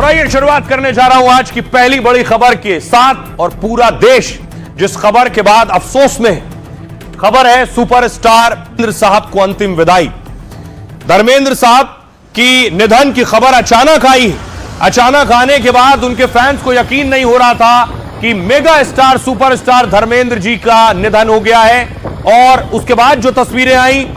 और आइए शुरुआत करने जा रहा हूं आज की पहली बड़ी खबर के साथ, और पूरा देश जिस खबर के बाद अफसोस में है। खबर है सुपरस्टार धर्मेंद्र साहब को अंतिम विदाई। धर्मेंद्र साहब की निधन की खबर अचानक आई। अचानक आने के बाद उनके फैंस को यकीन नहीं हो रहा था कि mega star superstar Dharmendra ji का निधन हो गया है। और उसके बाद जो तस्वीरें आई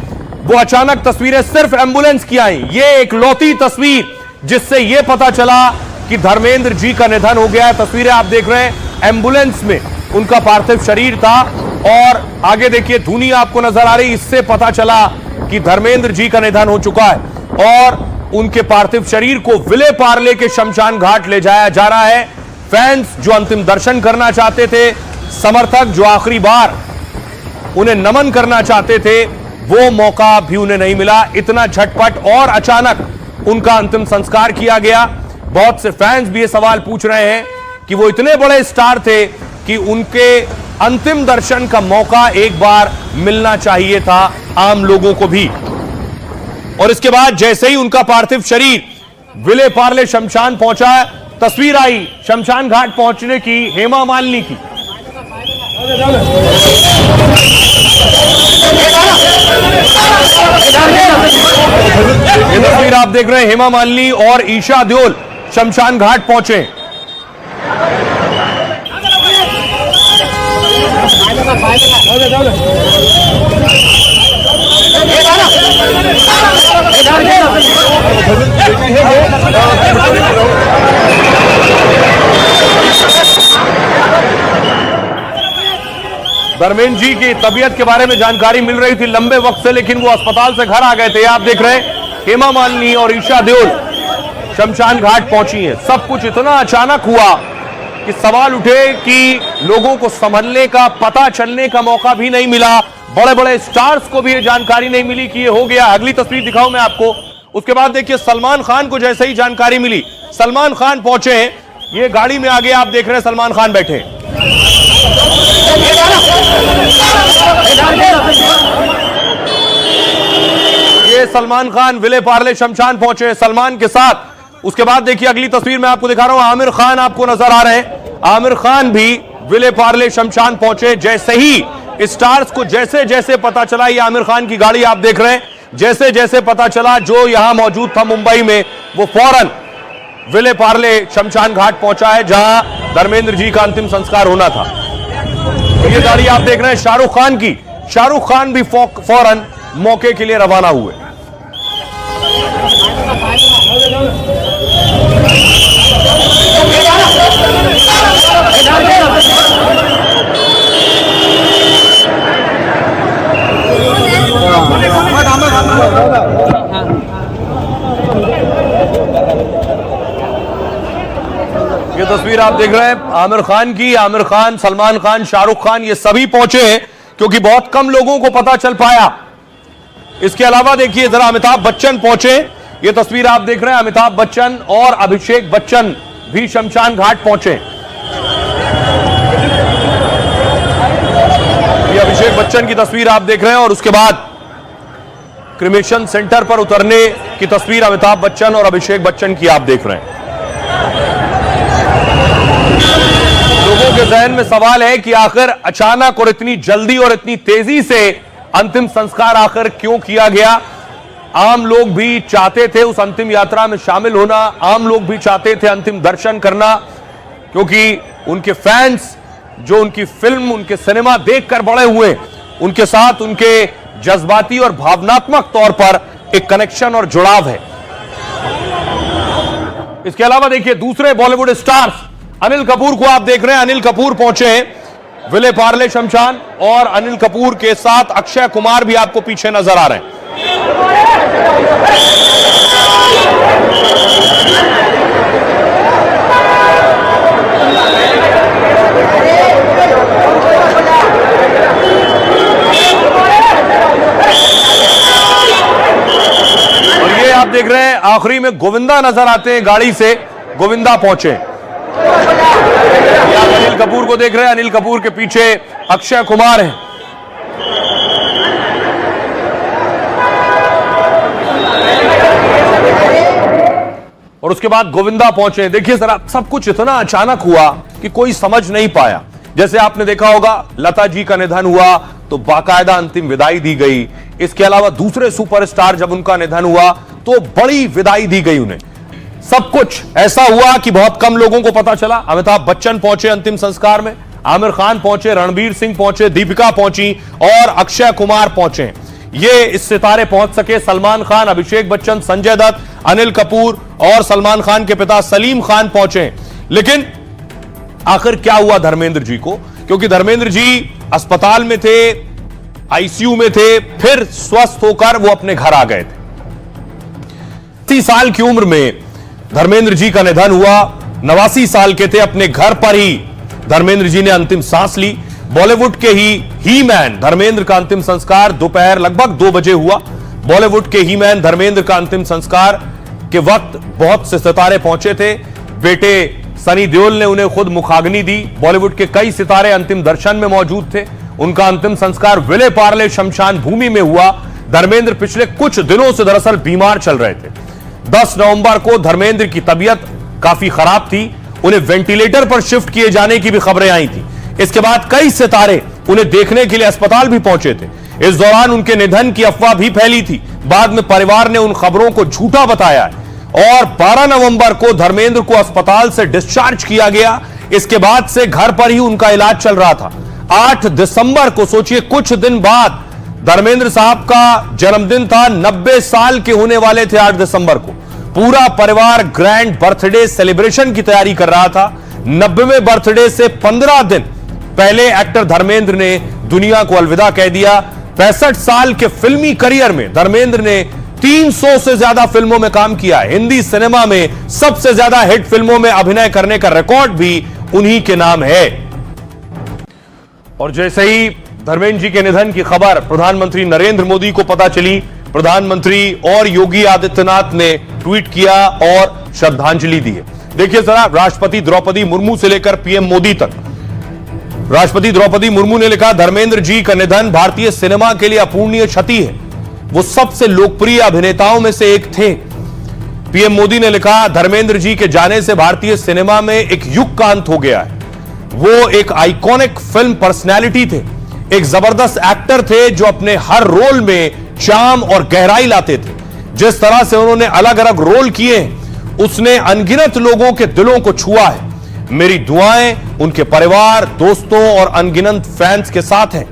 वो अचानक तस्वीरें सिर्फ एम्बुलेंस की आई। ये एक लौती तस्वीर जिससे यह पता चला कि धर्मेंद्र जी का निधन हो गया है। तस्वीरें आप देख रहे हैं, एम्बुलेंस में उनका पार्थिव शरीर था और आगे देखिए धुनी आपको नजर आ रही। इससे पता चला कि धर्मेंद्र जी का निधन हो चुका है और उनके पार्थिव शरीर को विले पार्ले के शमशान घाट ले जाया जा रहा है। फैंस जो अंतिम दर्शन करना चाहते थे, समर्थक जो आखिरी बार उन्हें नमन करना चाहते थे, वो मौका भी उन्हें नहीं मिला। इतना झटपट और अचानक उनका अंतिम संस्कार किया गया। बहुत से फैंस भी ये सवाल पूछ रहे हैं कि वो इतने बड़े स्टार थे कि उनके अंतिम दर्शन का मौका एक बार मिलना चाहिए था आम लोगों को भी। और इसके बाद जैसे ही उनका पार्थिव शरीर विले पार्ले शमशान पहुंचा, तस्वीर आई शमशान घाट पहुंचने की हेमा मालिनी की। ये तस्वीर आप देख रहे हैं, हेमा मालिनी और ईशा देओल शमशान घाट पहुंचे। धर्मेंद्र जी की तबीयत के बारे में जानकारी मिल रही थी लंबे वक्त से, लेकिन वो अस्पताल से घर आ गए थे। आप देख रहे हैं हेमा मालिनी और ईशा देओल शमशान घाट पहुंची हैं। सब कुछ इतना अचानक हुआ कि सवाल उठे कि लोगों को संभलने का, पता चलने का मौका भी नहीं मिला। बड़े बड़े स्टार्स को भी ये जानकारी नहीं मिली कि ये हो गया। अगली तस्वीर दिखाऊं मैं आपको। उसके बाद देखिए सलमान खान को जैसे ही जानकारी मिली, सलमान खान पहुंचे हैं। ये गाड़ी में आगे आप देख रहे हैं सलमान खान बैठे। ये सलमान खान विले पार्ले शमशान पहुंचे सलमान के साथ। उसके बाद देखिए अगली तस्वीर में आपको दिखा रहा हूं, आमिर खान आपको नजर आ रहे हैं। आमिर खान भी विले पार्ले शमशान पहुंचे। जैसे ही स्टार्स को जैसे जैसे पता चला, ये आमिर खान की गाड़ी आप देख रहे हैं, जैसे जैसे पता चला जो यहां मौजूद था मुंबई में, वो फौरन विले पार्ले शमशान घाट पहुंचा है जहां धर्मेंद्र जी का अंतिम संस्कार होना था। ये गाड़ी आप देख रहे हैं शाहरुख खान की। शाहरुख खान भी फौरन मौके के लिए रवाना हुए। ये तस्वीर आप देख रहे हैं आमिर खान की। आमिर खान, सलमान खान, शाहरुख खान, ये सभी पहुंचे हैं क्योंकि बहुत कम लोगों को पता चल पाया। इसके अलावा देखिए जरा अमिताभ बच्चन पहुंचे। ये तस्वीर आप देख रहे हैं, अमिताभ बच्चन और अभिषेक बच्चन भी शमशान घाट पहुंचे। ये अभिषेक बच्चन की तस्वीर आप देख रहे हैं और उसके बाद क्रिमेशन सेंटर पर उतरने की तस्वीर अमिताभ बच्चन और अभिषेक बच्चन की आप देख रहे हैं। लोगों के जहन में सवाल है कि आखिर अचानक और इतनी जल्दी और इतनी तेजी से अंतिम संस्कार आखिर क्यों किया गया। आम लोग भी चाहते थे उस अंतिम यात्रा में शामिल होना, आम लोग भी चाहते थे अंतिम दर्शन करना, क्योंकि उनके फैंस जो उनकी फिल्म, उनके सिनेमा देखकर बड़े हुए, उनके साथ उनके जज्बाती और भावनात्मक तौर पर एक कनेक्शन और जुड़ाव है। इसके अलावा देखिए दूसरे बॉलीवुड स्टार्स अनिल कपूर को आप देख रहे हैं। अनिल कपूर पहुंचे हैं विले पार्ले शमशान और अनिल कपूर के साथ अक्षय कुमार भी आपको पीछे नजर आ रहे हैं। और ये आप देख रहे हैं आखिरी में गोविंदा नजर आते हैं गाड़ी से। गोविंदा पहुंचे। आप अनिल कपूर को देख रहे हैं, अनिल कपूर के पीछे अक्षय कुमार हैं। और उसके बाद गोविंदा पहुंचे। देखिए जरा, सब कुछ इतना अचानक हुआ कि कोई समझ नहीं पाया। जैसे आपने देखा होगा, लता जी का निधन हुआ तो बाकायदा अंतिम विदाई दी गई। इसके अलावा दूसरे सुपरस्टार जब उनका निधन हुआ तो बड़ी विदाई दी गई उन्हें। सब कुछ ऐसा हुआ कि बहुत कम लोगों को पता चला। अमिताभ बच्चन पहुंचे अंतिम संस्कार में, आमिर खान पहुंचे, रणबीर सिंह पहुंचे, दीपिका पहुंची और अक्षय कुमार पहुंचे। ये इस सितारे पहुंच सके। सलमान खान, अभिषेक बच्चन, संजय दत्त, अनिल कपूर और सलमान खान के पिता सलीम खान पहुंचे। लेकिन आखिर क्या हुआ धर्मेंद्र जी को? क्योंकि धर्मेंद्र जी अस्पताल में थे, आईसीयू में थे, फिर स्वस्थ होकर वो अपने घर आ गए थे। 30 साल की उम्र में धर्मेंद्र जी का निधन हुआ। 89 साल के थे। अपने घर पर ही धर्मेंद्र जी ने अंतिम सांस ली। बॉलीवुड के ही मैन धर्मेंद्र का अंतिम संस्कार दोपहर लगभग 2 बजे हुआ। बॉलीवुड के ही मैन धर्मेंद्र का अंतिम संस्कार के वक्त बहुत से सितारे पहुंचे थे। बेटे सनी देओल ने उन्हें खुद मुखाग्नि दी। बॉलीवुड के कई सितारे अंतिम दर्शन में मौजूद थे। उनका अंतिम संस्कार विले पार्ले शमशान भूमि में हुआ। धर्मेंद्र पिछले कुछ दिनों से दरअसल बीमार चल रहे थे। 10 नवंबर को धर्मेंद्र की तबीयत काफी खराब थी। उन्हें वेंटिलेटर पर शिफ्ट किए जाने की भी खबरें आई थी। इसके बाद कई सितारे उन्हें देखने के लिए अस्पताल भी पहुंचे थे। इस दौरान उनके निधन की अफवाह भी फैली थी। बाद में परिवार ने उन खबरों को झूठा बताया है और 12 नवंबर को धर्मेंद्र को अस्पताल से डिस्चार्ज किया गया। इसके बाद से घर पर ही उनका इलाज चल रहा था। 8 दिसंबर को, सोचिए कुछ दिन बाद, धर्मेंद्र साहब का जन्मदिन था। 90 साल के होने वाले थे 8 दिसंबर को। पूरा परिवार ग्रैंड बर्थडे सेलिब्रेशन की तैयारी कर रहा था। 90वें बर्थडे से 15 दिन पहले एक्टर धर्मेंद्र ने दुनिया को अलविदा कह दिया। 65 साल के फिल्मी करियर में धर्मेंद्र ने 300 से ज्यादा फिल्मों में काम किया। हिंदी सिनेमा में सबसे ज्यादा हिट फिल्मों में अभिनय करने का रिकॉर्ड भी उन्हीं के नाम है। और जैसे ही धर्मेंद्र जी के निधन की खबर प्रधानमंत्री नरेंद्र मोदी को पता चली, प्रधानमंत्री और योगी आदित्यनाथ ने ट्वीट किया और श्रद्धांजलि दी है। देखिए जरा, राष्ट्रपति द्रौपदी मुर्मू से लेकर पीएम मोदी तक। राष्ट्रपति द्रौपदी मुर्मू ने लिखा, धर्मेंद्र जी का निधन भारतीय सिनेमा के लिए अपूर्णीय क्षति है। वो सबसे लोकप्रिय अभिनेताओं में से एक थे। पीएम मोदी ने लिखा, धर्मेंद्र जी के जाने से भारतीय सिनेमा में एक युग का अंत हो गया है। वो एक आइकॉनिक फिल्म पर्सनैलिटी थे, एक जबरदस्त एक्टर थे जो अपने हर रोल में चार्म और गहराई लाते थे। जिस तरह से उन्होंने अलग अलग रोल किए हैं, उसने अनगिनत लोगों के दिलों को छुआ है। मेरी दुआएं उनके परिवार, दोस्तों और अनगिनत फैंस के साथ हैं।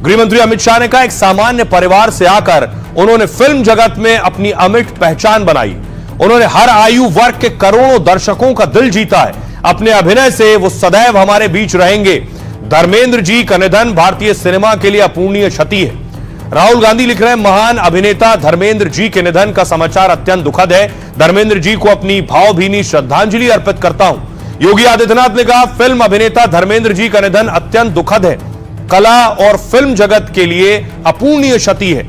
गृहमंत्री अमित शाह ने कहा, एक सामान्य परिवार से आकर उन्होंने फिल्म जगत में अपनी अमिट पहचान बनाई। उन्होंने हर आयु वर्ग के करोड़ों दर्शकों का दिल जीता है। अपने अभिनय से वो सदैव हमारे बीच रहेंगे। धर्मेंद्र जी का निधन भारतीय सिनेमा के लिए अपूर्णीय क्षति है। राहुल गांधी लिख रहे हैं, महान अभिनेता धर्मेंद्र जी के निधन का समाचार अत्यंत दुखद है। धर्मेंद्र जी को अपनी भावभीनी श्रद्धांजलि अर्पित करता हूं। योगी आदित्यनाथ ने कहा, फिल्म अभिनेता धर्मेंद्र जी का निधन अत्यंत दुखद है। कला और फिल्म जगत के लिए अपूर्णीय क्षति है।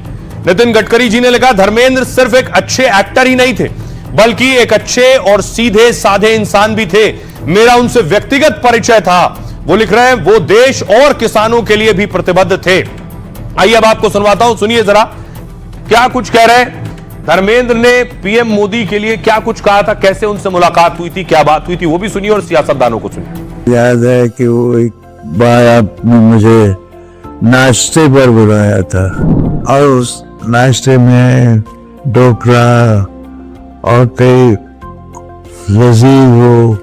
नितिन गडकरी जी ने लिखा, धर्मेंद्र सिर्फ एक अच्छे एक्टर ही नहीं थे, बल्कि एक अच्छे और सीधे साधे इंसान भी थे। मेरा उनसे व्यक्तिगत परिचय था। वो लिख रहे हैं, वो देश और किसानों के लिए भी प्रतिबद्ध थे। आइए अब आपको सुनवाता हूं, सुनिए जरा क्या कुछ कह रहे हैं धर्मेंद्र ने। पीएम मोदी के लिए क्या कुछ कहा था, कैसे उनसे मुलाकात हुई थी, क्या बात हुई थी, वो भी सुनिए और सियासतदानों को सुनिए। याद है कि वो एक बार आपने मुझे नाश्ते पर बुलाया था और उस नाश्ते में ढोकला और कई लजीज वो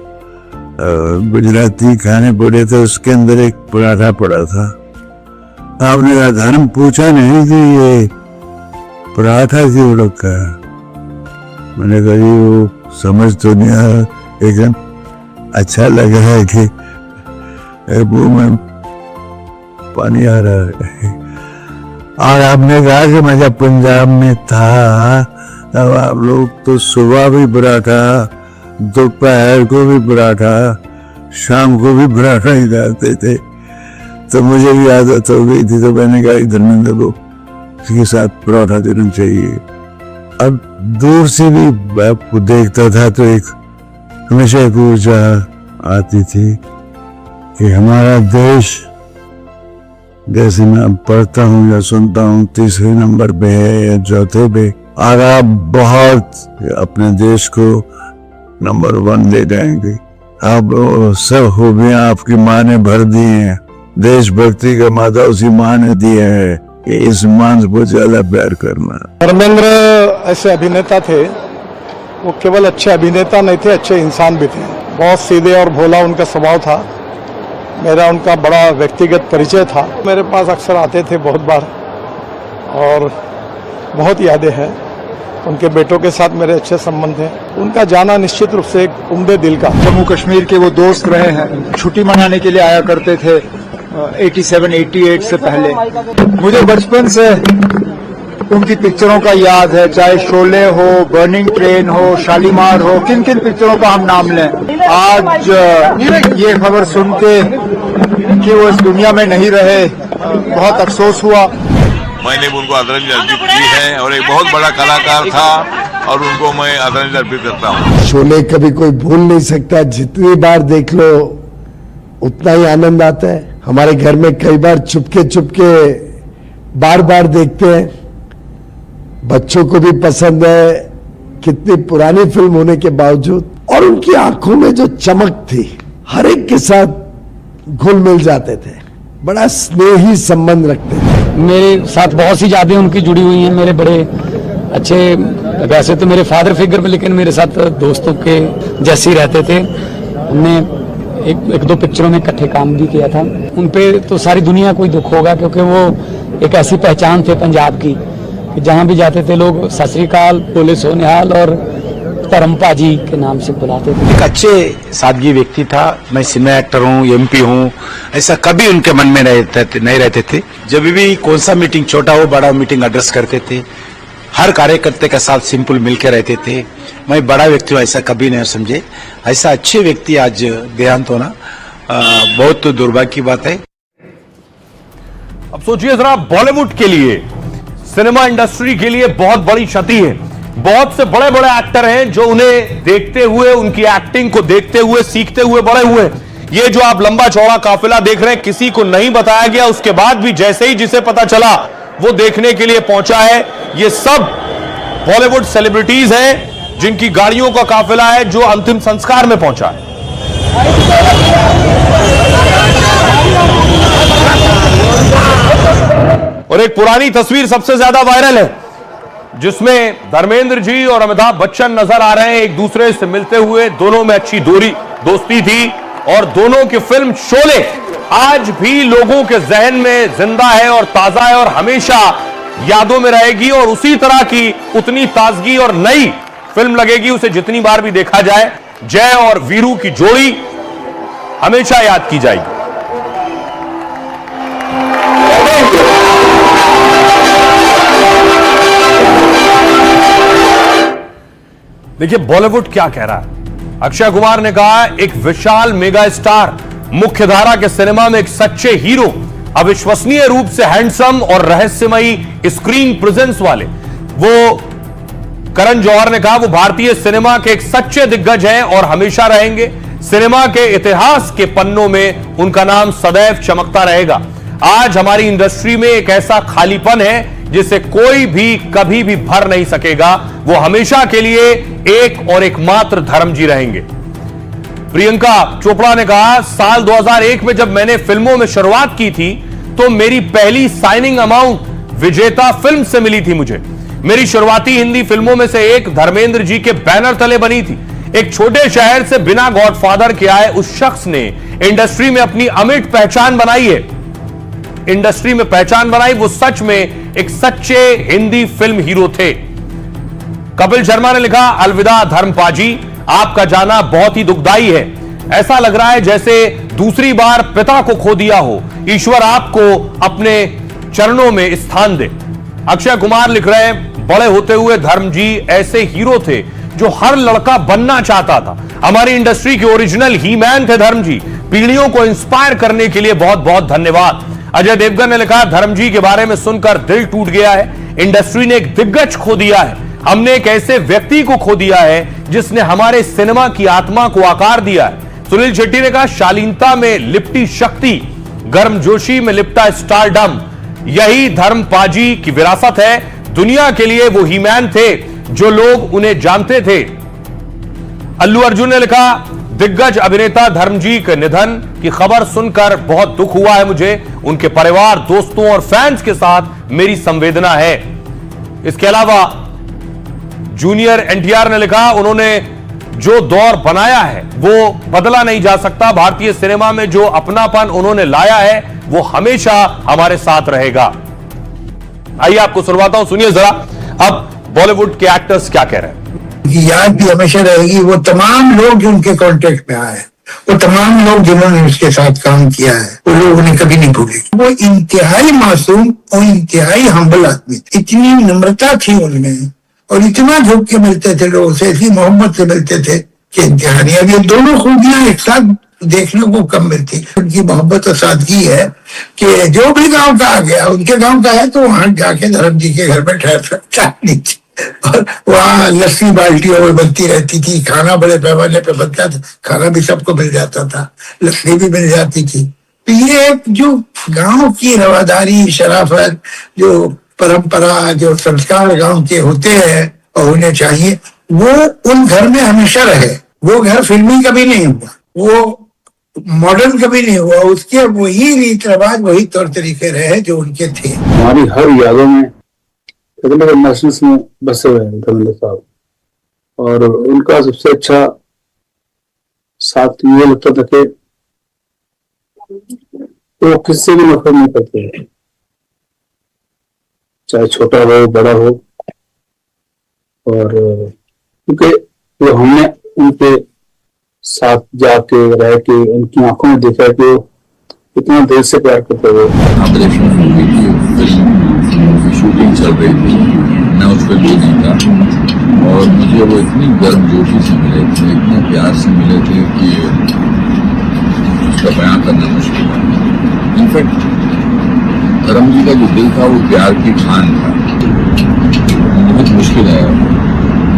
गुजराती खाने पड़े थे। उसके अंदर एक पराठा पड़ा था। आपने कहा, धर्म पूछा नहीं कि ये पराठा क्यों रखा है। मैंने कहा, वो समझ तो नहीं आया, लेकिन अच्छा लगा है कि मुंह में पानी आ रहा है। और आपने कहा कि मैं जब पंजाब में था तब आप लोग तो सुबह भी पराठा, दोपहर को भी पराठा, शाम को भी पराठा ही खाते थे। तो मुझे भी आदत हो गई थी। तो मैंने कहा, धर्मेंद्र को इसके साथ पराठा देना चाहिए। अब दूर से भी आपको देखता था तो एक हमेशा एक ऊर्जा आती थी कि हमारा देश, जैसे मैं पढ़ता हूँ या सुनता हूँ, 3रे नंबर पे है या 4थे पे। और आप बहुत अपने देश को नंबर 1 ले जाएंगे। अब वो सब खूबियां आपकी माँ ने भर दी हैं। देशभक्ति का माता उसी माँ ने दिया है कि इस माँ से ज्यादा प्यार करना। धर्मेंद्र ऐसे अभिनेता थे, वो केवल अच्छे अभिनेता नहीं थे, अच्छे इंसान भी थे। बहुत सीधे और भोला उनका स्वभाव था। मेरा उनका बड़ा व्यक्तिगत परिचय था। मेरे पास अक्सर आते थे बहुत बार और बहुत यादें हैं। उनके बेटों के साथ मेरे अच्छे संबंध हैं। उनका जाना निश्चित रूप से एक उम्दे दिल का। जम्मू कश्मीर के वो दोस्त रहे हैं, छुट्टी मनाने के लिए आया करते थे 87-88 से पहले। मुझे बचपन से उनकी पिक्चरों का याद है, चाहे शोले हो, बर्निंग ट्रेन हो, शालीमार हो, किन किन पिक्चरों का हम नाम लें। आज ये खबर सुन के कि वो इस दुनिया में नहीं रहे, बहुत अफसोस हुआ। मैंने उनको आदरांजलि अर्पित की है और एक बहुत बड़ा कलाकार था और उनको मैं आदरांजलि अर्पित करता हूँ। शोले कभी कोई भूल नहीं सकता। जितनी बार देख लो उतना ही आनंद आता है। हमारे घर में कई बार चुपके बार बार देखते हैं। बच्चों को भी पसंद है, कितनी पुरानी फिल्म होने के बावजूद। और उनकी आंखों में जो चमक थी, हर एक के साथ घुल मिल जाते थे, बड़ा स्नेही संबंध रखते थे। मेरे साथ बहुत सी यादें उनकी जुड़ी हुई हैं। मेरे बड़े अच्छे, वैसे तो मेरे फादर फिगर में, लेकिन मेरे साथ दोस्तों के जैसे ही रहते थे। हमने एक दो पिक्चरों में इकट्ठे काम भी किया था। उन पे तो सारी दुनिया को ही दुख होगा, क्योंकि वो एक ऐसी पहचान थे पंजाब की कि जहाँ भी जाते थे लोग सत श्री अकाल, बोले सोनिहाल और धर्मपा जी के नाम से बुलाते थे। एक अच्छे सादगी व्यक्ति था। मैं सिनेमा एक्टर हूँ, एमपी हूँ, ऐसा कभी उनके मन में नहीं रहते थे। जब भी कौन सा मीटिंग, छोटा हो बड़ा मीटिंग एड्रेस करते थे। हर कार्यकर्ता के साथ सिंपल मिलकर रहते थे। मैं बड़ा व्यक्ति हूँ ऐसा कभी नहीं समझे। ऐसा अच्छे व्यक्ति आज देहांत होना बहुत दुर्भाग्य की बात है। अब सोचिए जरा, बॉलीवुड के लिए, सिनेमा इंडस्ट्री के लिए बहुत बड़ी क्षति है। बहुत से बड़े बड़े एक्टर हैं जो उन्हें देखते हुए, उनकी एक्टिंग को देखते हुए, सीखते हुए बड़े हुए। ये जो आप लंबा चौड़ा काफिला देख रहे हैं, किसी को नहीं बताया गया, उसके बाद भी जैसे ही जिसे पता चला वो देखने के लिए पहुंचा है। ये सब बॉलीवुड सेलिब्रिटीज हैं जिनकी गाड़ियों का काफिला है जो अंतिम संस्कार में पहुंचा है। और एक पुरानी तस्वीर सबसे ज्यादा वायरल है, जिसमें धर्मेंद्र जी और अमिताभ बच्चन नजर आ रहे हैं एक दूसरे से मिलते हुए। दोनों में अच्छी दोस्ती थी और दोनों की फिल्म शोले आज भी लोगों के जहन में जिंदा है और ताजा है और हमेशा यादों में रहेगी। और उसी तरह की उतनी ताजगी और नई फिल्म लगेगी उसे जितनी बार भी देखा जाए। जय और वीरू की जोड़ी हमेशा याद की जाएगी। देखिए बॉलीवुड क्या कह रहा है। अक्षय कुमार ने कहा, एक विशाल मेगा स्टार, मुख्यधारा के सिनेमा में एक सच्चे हीरो, अविश्वसनीय रूप से हैंडसम और रहस्यमयी स्क्रीन प्रेजेंस वाले। वो करण जौहर ने कहा, वो भारतीय सिनेमा के एक सच्चे दिग्गज हैं और हमेशा रहेंगे। सिनेमा के इतिहास के पन्नों में उनका नाम सदैव चमकता रहेगा। आज हमारी इंडस्ट्री में एक ऐसा खालीपन है जिसे कोई भी कभी भी भर नहीं सकेगा। वो हमेशा के लिए एक और एकमात्र धर्मजी रहेंगे। प्रियंका चोपड़ा ने कहा, साल 2001 में जब मैंने फिल्मों में शुरुआत की थी तो मेरी पहली साइनिंग अमाउंट विजेता फिल्म से मिली थी मुझे। मेरी शुरुआती हिंदी फिल्मों में से एक धर्मेंद्र जी के बैनर तले बनी थी। एक छोटे शहर से बिना गॉडफादर के आए उस शख्स ने इंडस्ट्री में अपनी अमिट पहचान बनाई है। इंडस्ट्री में पहचान बनाई, वो सच में एक सच्चे हिंदी फिल्म हीरो थे। कपिल शर्मा ने लिखा, अलविदा धर्मपाजी, आपका जाना बहुत ही दुखदाई है। ऐसा लग रहा है जैसे दूसरी बार पिता को खो दिया हो। ईश्वर आपको अपने चरणों में स्थान दे। अक्षय कुमार लिख रहे हैं, बड़े होते हुए धर्म जी ऐसे हीरो थे जो हर लड़का बनना चाहता था। हमारी इंडस्ट्री के ओरिजिनल ही मैन थे धर्म जी। पीढ़ियों को इंस्पायर करने के लिए बहुत बहुत धन्यवाद। अजय देवगन ने लिखा, धर्म जी के बारे में सुनकर दिल टूट गया है। इंडस्ट्री ने एक दिग्गज खो दिया है। हमने एक ऐसे व्यक्ति को खो दिया है जिसने हमारे सिनेमा की आत्मा को आकार दिया है। सुनील शेट्टी ने कहा, शालीनता में लिपटी शक्ति, गर्मजोशी में लिपटा स्टारडम, यही धर्मपाजी की विरासत है। दुनिया के लिए वो हीमैन थे जो लोग उन्हें जानते थे। अल्लू अर्जुन ने लिखा, दिग्गज अभिनेता धर्मजीत के निधन की खबर सुनकर बहुत दुख हुआ है मुझे। उनके परिवार, दोस्तों और फैंस के साथ मेरी संवेदना है। इसके अलावा जूनियर एनटीआर ने लिखा, उन्होंने जो दौर बनाया है वो बदला नहीं जा सकता। भारतीय सिनेमा में जो अपनापन उन्होंने लाया है वो हमेशा हमारे साथ रहेगा। आइए आपको सुनवाता हूं, सुनिए जरा अब बॉलीवुड के एक्टर्स क्या कह रहे हैं। याद भी हमेशा रहेगी वो तमाम लोग जो उनके कांटेक्ट में आए, वो तमाम लोग जिन्होंने उसके साथ काम किया है, वो लोग उन्हें कभी नहीं भूलेंगे। वो इंतहाई मासूम और इंतहाई हम्बल आदमी, इतनी नम्रता थी उनमें और इतना झुक के मिलते थे लोगों से, इतनी मोहब्बत से मिलते थे कि इंतहाई। अब ये दोनों खूबियां एक साथ देखने को कम मिलती। उनकी मोहब्बत और सादगी है कि जो भी गांव का आ गया, उनके गांव का है तो वहां जाके धर्म जी के घर में ठहर सकता है और वहाँ लस्सी बाल्टियों में बनती रहती थी, खाना बड़े पैमाने पे बनता था, खाना भी सबको मिल जाता था, लस्सी भी मिल जाती थी। तो ये एक जो गांव की रवादारी, शराफत, जो परंपरा, जो संस्कार गांव के होते हैं और उन्हें चाहिए, वो उन घर में हमेशा रहे। वो घर फिल्मी कभी नहीं हुआ, वो मॉडर्न कभी नहीं हुआ, उसके वही रीत रिवाज, वही तौर तरीके रहे जो उनके थे। हमारी हर यादों में नेशनल्स में बसे हुए हैं धर्मेंद्र साहब, और उनका सबसे अच्छा साथ ये लगता था कि वो किससे भी नफरत नहीं करते, चाहे छोटा हो बड़ा हो। और क्योंकि वो हमने उनके साथ जाके रह के उनकी आंखों में देखा कि वो इतना दिल से प्यार करते हुए। शूटिंग चल रही थी, मैं उस पर भी नहीं था और मुझे वो इतनी गर्मजोशी से मिले थे, इतने प्यार से मिले थे कि उसका बयान करना मुश्किल था। इनफैक्ट धर्म जी का जो दिल था वो प्यार की खान था। बहुत मुश्किल है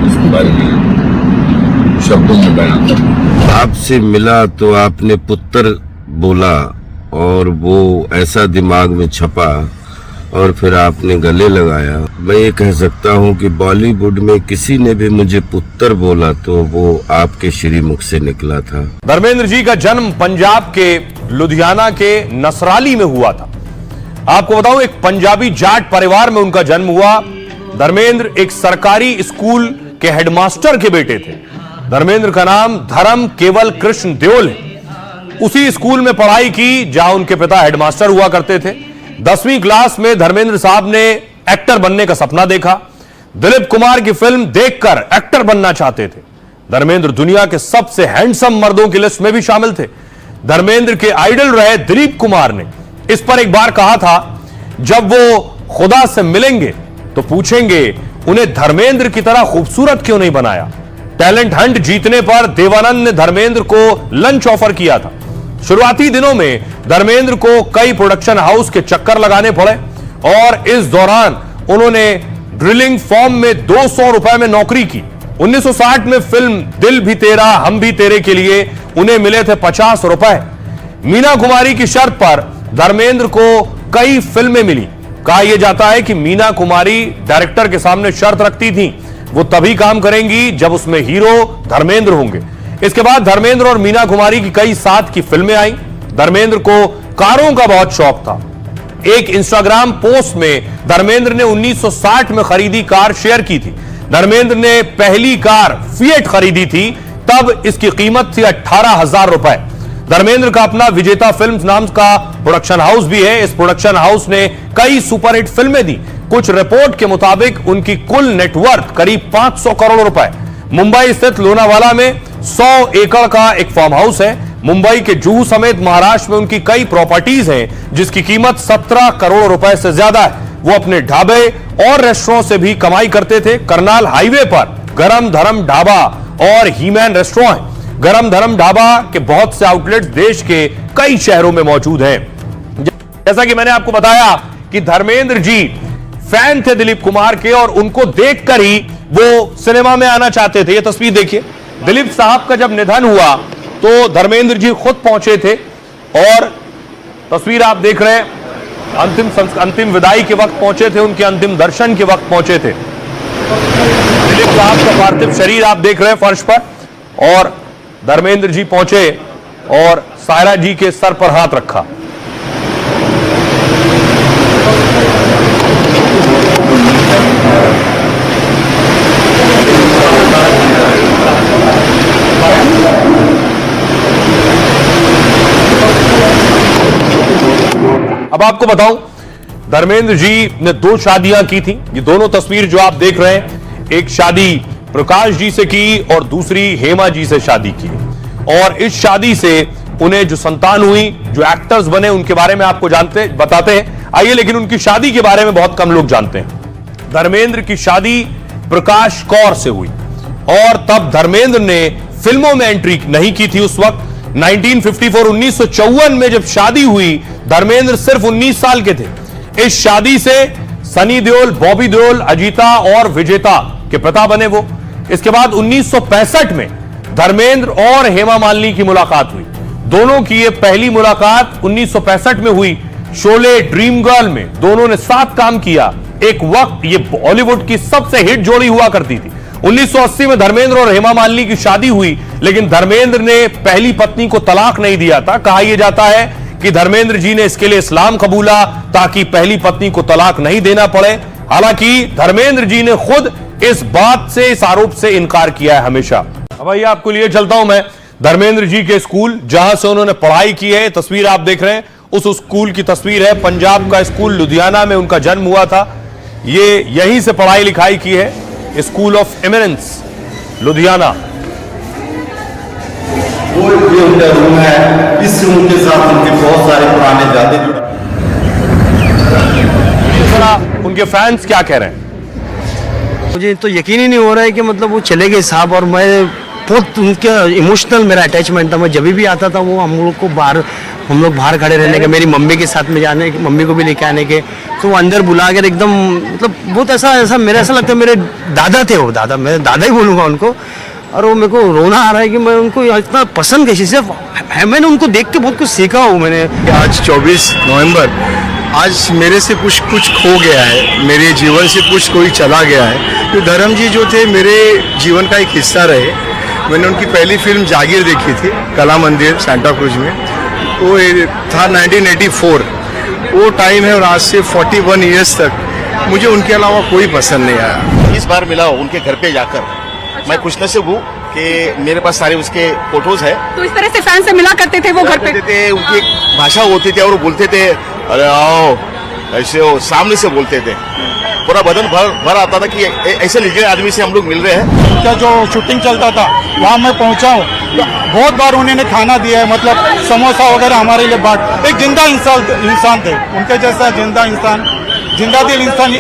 उसके बारे में शब्दों में बयान करना। आपसे मिला तो आपने पुत्र बोला और वो ऐसा दिमाग में छपा और फिर आपने गले लगाया। मैं ये कह सकता हूँ कि बॉलीवुड में किसी ने भी मुझे पुत्र बोला तो वो आपके श्रीमुख से निकला था। धर्मेंद्र जी का जन्म पंजाब के लुधियाना के नसराली में हुआ था। आपको बताऊं, एक पंजाबी जाट परिवार में उनका जन्म हुआ। धर्मेंद्र एक सरकारी स्कूल के हेडमास्टर के बेटे थे। धर्मेंद्र का नाम धर्म केवल कृष्ण देओल है। उसी स्कूल में पढ़ाई की जहां उनके पिता हेडमास्टर हुआ करते थे। 10वीं क्लास में धर्मेंद्र साहब ने एक्टर बनने का सपना देखा। दिलीप कुमार की फिल्म देखकर एक्टर बनना चाहते थे। धर्मेंद्र दुनिया के सबसे हैंडसम मर्दों की लिस्ट में भी शामिल थे। धर्मेंद्र के आइडल रहे दिलीप कुमार ने इस पर एक बार कहा था, जब वो खुदा से मिलेंगे तो पूछेंगे उन्हें धर्मेंद्र की तरह खूबसूरत क्यों नहीं बनाया। टैलेंट हंट जीतने पर देवानंद ने धर्मेंद्र को लंच ऑफर किया था। शुरुआती दिनों में धर्मेंद्र को कई प्रोडक्शन हाउस के चक्कर लगाने पड़े और इस दौरान उन्होंने ड्रिलिंग फॉर्म में 200 रुपए में नौकरी की। 1960 में फिल्म दिल भी तेरा हम भी तेरे के लिए उन्हें मिले थे 50 रुपए। मीना कुमारी की शर्त पर धर्मेंद्र को कई फिल्में मिली। कहा यह जाता है कि मीना कुमारी डायरेक्टर के सामने शर्त रखती थी, वो तभी काम करेंगी जब उसमें हीरो धर्मेंद्र होंगे। इसके बाद धर्मेंद्र और मीना कुमारी की कई साथ की फिल्में आई। धर्मेंद्र को कारों का बहुत शौक था। एक इंस्टाग्राम पोस्ट में धर्मेंद्र ने 1960 में खरीदी कार शेयर की थी। धर्मेंद्र ने पहली कार फिएट खरीदी थी, तब इसकी कीमत थी 18,000 रुपए। धर्मेंद्र का अपना विजेता फिल्म्स नाम का प्रोडक्शन हाउस भी है। इस प्रोडक्शन हाउस ने कई सुपरहिट फिल्में दी। कुछ रिपोर्ट के मुताबिक उनकी कुल नेटवर्थ करीब 500 करोड़ रुपए। मुंबई स्थित लोनावाला में 100 एकड़ का एक फार्म हाउस है। मुंबई के जुहू समेत महाराष्ट्र में उनकी कई प्रॉपर्टीज हैं जिसकी कीमत 17 करोड़ रुपए से ज्यादा है। वो अपने ढाबे और रेस्टोरेंट से भी कमाई करते थे। करनाल हाईवे पर गरम धर्म ढाबा और हीमैन रेस्टोरेंट है। गरम धर्म ढाबा के बहुत से आउटलेट्स देश के कई शहरों में मौजूद हैं। जैसा कि मैंने आपको बताया कि धर्मेंद्र जी फैन थे दिलीप कुमार के और उनको देखकर ही वो सिनेमा में आना चाहते थे। ये तस्वीर देखिए, दिलीप साहब का जब निधन हुआ तो धर्मेंद्र जी खुद पहुंचे थे और तस्वीर आप देख रहे हैं, अंतिम विदाई के वक्त पहुंचे थे, उनके अंतिम दर्शन के वक्त पहुंचे थे। दिलीप साहब का पार्थिव शरीर आप देख रहे हैं फर्श पर और धर्मेंद्र जी पहुंचे और सायरा जी के सर पर हाथ रखा। अब आपको बताऊं, धर्मेंद्र जी ने 2 शादियां की थी। ये दोनों तस्वीर जो आप देख रहे हैं, एक शादी प्रकाश जी से की और दूसरी हेमा जी से शादी की। और इस शादी से उन्हें जो संतान हुई, जो एक्टर्स बने, उनके बारे में आपको बताते हैं। आइए, लेकिन उनकी शादी के बारे में बहुत कम लोग जानते हैं। धर्मेंद्र की शादी प्रकाश कौर से हुई और तब धर्मेंद्र ने फिल्मों में एंट्री नहीं की थी। उस वक्त 1954 में जब शादी हुई, धर्मेंद्र सिर्फ 19 साल के थे। इस शादी से सनी देओल, बॉबी देओल, अजीता और विजेता के पिता बने वो। इसके बाद 1965 में धर्मेंद्र और हेमा मालिनी की मुलाकात हुई। दोनों की ये पहली मुलाकात 1965 में हुई शोले ड्रीम गर्ल में। दोनों ने साथ काम किया। एक वक्त ये बॉलीवुड की सबसे हिट जोड़ी हुआ करती थी। 1980 में धर्मेंद्र और हेमा मालिनी की शादी हुई, लेकिन धर्मेंद्र ने पहली पत्नी को तलाक नहीं दिया था। कहा यह जाता है कि धर्मेंद्र जी ने इसके लिए इस्लाम कबूला ताकि पहली पत्नी को तलाक नहीं देना पड़े। हालांकि धर्मेंद्र जी ने खुद इस बात से, इस आरोप से इनकार किया है हमेशा। अब आइए आपको लिए चलता हूं मैं धर्मेंद्र जी के स्कूल, जहां से उन्होंने पढ़ाई की है। तस्वीर आप देख रहे हैं, उस स्कूल की तस्वीर है। पंजाब का स्कूल लुधियाना में उनका जन्म हुआ था। ये यहीं से पढ़ाई लिखाई की है, स्कूल ऑफ एमिनेंस लुधियाना। वो ये उनका रूम है, इस रूम के साथ उनके बहुत सारे पुराने यादें जुड़े। उनके फैंस क्या कह रहे हैं? मुझे तो यकीन ही नहीं हो रहा है कि मतलब वो चले गए साहब, और मैं बहुत उनके इमोशनल मेरा अटैचमेंट था। मैं जब भी आता था वो हम लोग बाहर खड़े रहने के, मेरी मम्मी के साथ में जाने के, मम्मी को भी लेके आने के, तो वो अंदर बुला कर एकदम मतलब बहुत ऐसा मेरा ऐसा लगता है मेरे दादा थे वो, दादा, मैं दादा ही बोलूँगा उनको। और वो मेरे को रोना आ रहा है कि मैं उनको इतना पसंद कैसे सिर्फ है, मैंने उनको देख के बहुत कुछ सीखा हूँ मैंने। आज 24 नवंबर, आज मेरे से कुछ खो गया है, मेरे जीवन से कुछ कोई चला गया है। तो धर्म जी जो थे मेरे जीवन का एक हिस्सा रहे। मैंने उनकी पहली फिल्म जागीर देखी थी कला मंदिर सांता क्रूज में, वो था 1984। वो टाइम है और आज से 41 ईयर्स तक मुझे उनके अलावा कोई पसंद नहीं आया। इस बार मिला उनके घर पे जाकर मैं खुश नसीब हूँ कि मेरे पास सारे उसके फोटोज है। तो इस तरह से फैन से मिला करते थे वो घर पे? थे, उनकी एक भाषा होती थी और वो बोलते थे अरे आओ, ऐसे वो सामने से बोलते थे, पूरा बदन भर आता था कि ऐसे लिखे आदमी से हम लोग मिल रहे हैं। उनका जो शूटिंग चलता था वहाँ मैं पहुँचा हूँ, बहुत बार उन्होंने खाना दिया है, मतलब समोसा वगैरह हमारे लिए बात। एक जिंदा इंसान थे, उनके जैसा जिंदा दिल इंसान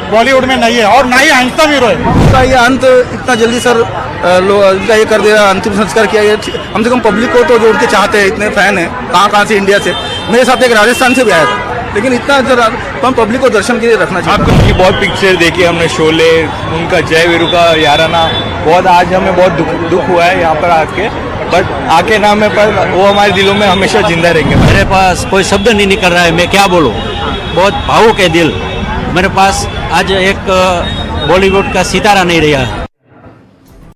बॉलीवुड में नहीं है और ना ही हैंडसम हीरो है। उनका ये अंत इतना जल्दी सर उनका ये कर दिया, अंतिम संस्कार किया गया। कम से कम पब्लिक को तो जो उनके चाहते हैं, इतने फैन हैं, कहाँ से, इंडिया से, मेरे साथ एक राजस्थान से भी आया था, लेकिन इतना तो हम पब्लिक को दर्शन के लिए रखना चाहिए। आपको उनकी बहुत पिक्चर देखी हमने, शोले, उनका जय वीरू का याराना, बहुत आज हमें बहुत दुख हुआ है यहाँ पर आके, बट आके नाम है पर वो हमारे दिलों में हमेशा जिंदा रहेंगे। मेरे पास कोई शब्द नहीं निकल रहा है, मैं क्या बोलूँ, बहुत भावुक है दिल। मेरे पास आज एक बॉलीवुड का सितारा नहीं रहा।